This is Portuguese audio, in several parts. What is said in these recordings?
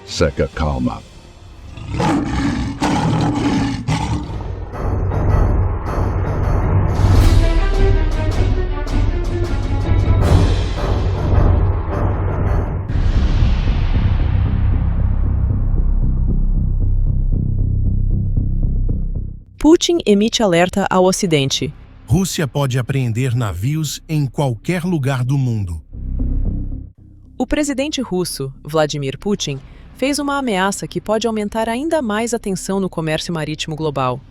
Seca calma. Putin emite alerta ao Ocidente. Rússia pode apreender navios em qualquer lugar do mundo. O presidente russo, Vladimir Putin, fez uma ameaça que pode aumentar ainda mais a tensão no comércio marítimo global.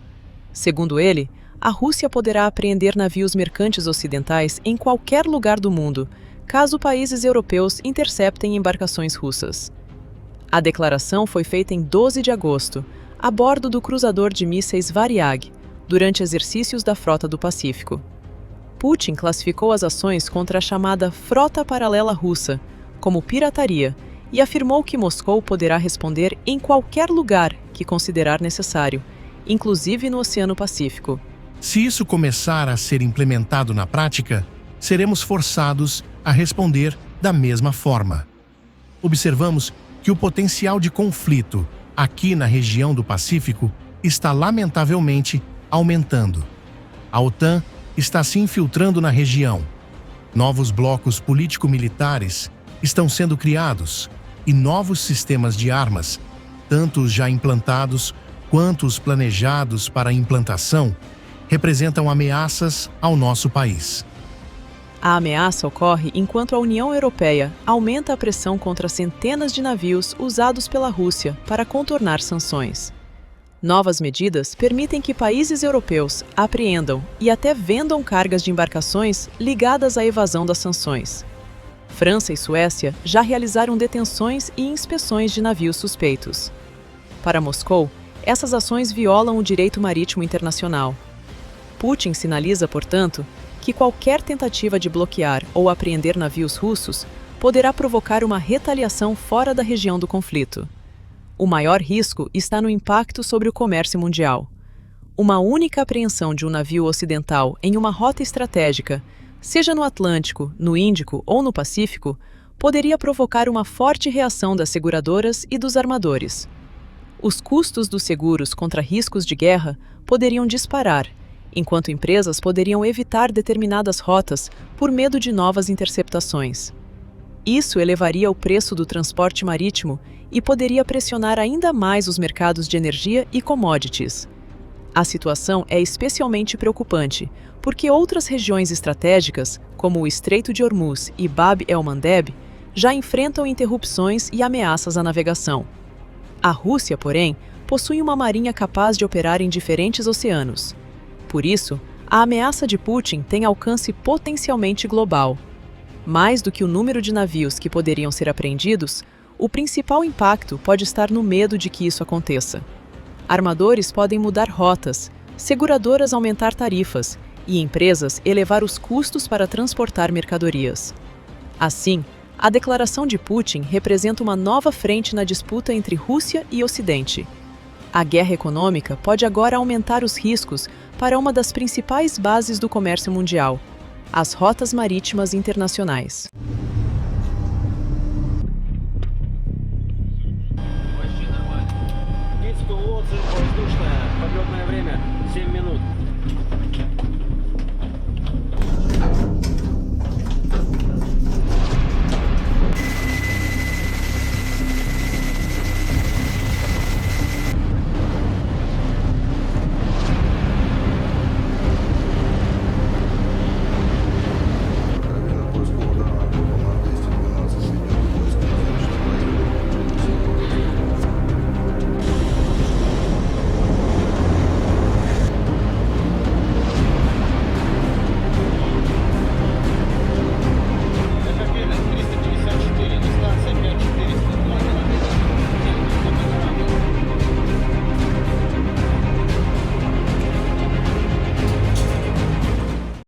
Segundo ele, a Rússia poderá apreender navios mercantes ocidentais em qualquer lugar do mundo, caso países europeus interceptem embarcações russas. A declaração foi feita em 12 de agosto, a bordo do cruzador de mísseis Varyag, durante exercícios da Frota do Pacífico. Putin classificou as ações contra a chamada Frota Paralela Russa como pirataria e afirmou que Moscou poderá responder em qualquer lugar que considerar necessário, inclusive no Oceano Pacífico. Se isso começar a ser implementado na prática, seremos forçados a responder da mesma forma. Observamos que o potencial de conflito aqui na região do Pacífico está lamentavelmente aumentando. A OTAN está se infiltrando na região. Novos blocos político-militares estão sendo criados e novos sistemas de armas, tanto os já implantados quanto os planejados para a implantação, representam ameaças ao nosso país. A ameaça ocorre enquanto a União Europeia aumenta a pressão contra centenas de navios usados pela Rússia para contornar sanções. Novas medidas permitem que países europeus apreendam e até vendam cargas de embarcações ligadas à evasão das sanções. França e Suécia já realizaram detenções e inspeções de navios suspeitos. Para Moscou, essas ações violam o direito marítimo internacional. Putin sinaliza, portanto, que qualquer tentativa de bloquear ou apreender navios russos poderá provocar uma retaliação fora da região do conflito. O maior risco está no impacto sobre o comércio mundial. Uma única apreensão de um navio ocidental em uma rota estratégica, seja no Atlântico, no Índico ou no Pacífico, poderia provocar uma forte reação das seguradoras e dos armadores. Os custos dos seguros contra riscos de guerra poderiam disparar, enquanto empresas poderiam evitar determinadas rotas por medo de novas interceptações. Isso elevaria o preço do transporte marítimo e poderia pressionar ainda mais os mercados de energia e commodities. A situação é especialmente preocupante, porque outras regiões estratégicas, como o Estreito de Hormuz e Bab el-Mandeb, já enfrentam interrupções e ameaças à navegação. A Rússia, porém, possui uma marinha capaz de operar em diferentes oceanos. Por isso, a ameaça de Putin tem alcance potencialmente global. Mais do que o número de navios que poderiam ser apreendidos, o principal impacto pode estar no medo de que isso aconteça. Armadores podem mudar rotas, seguradoras aumentar tarifas e empresas elevar os custos para transportar mercadorias. Assim, a declaração de Putin representa uma nova frente na disputa entre Rússia e Ocidente. A guerra econômica pode agora aumentar os riscos para uma das principais bases do comércio mundial, as rotas marítimas internacionais. Воздушное, подлетное время 7 минут.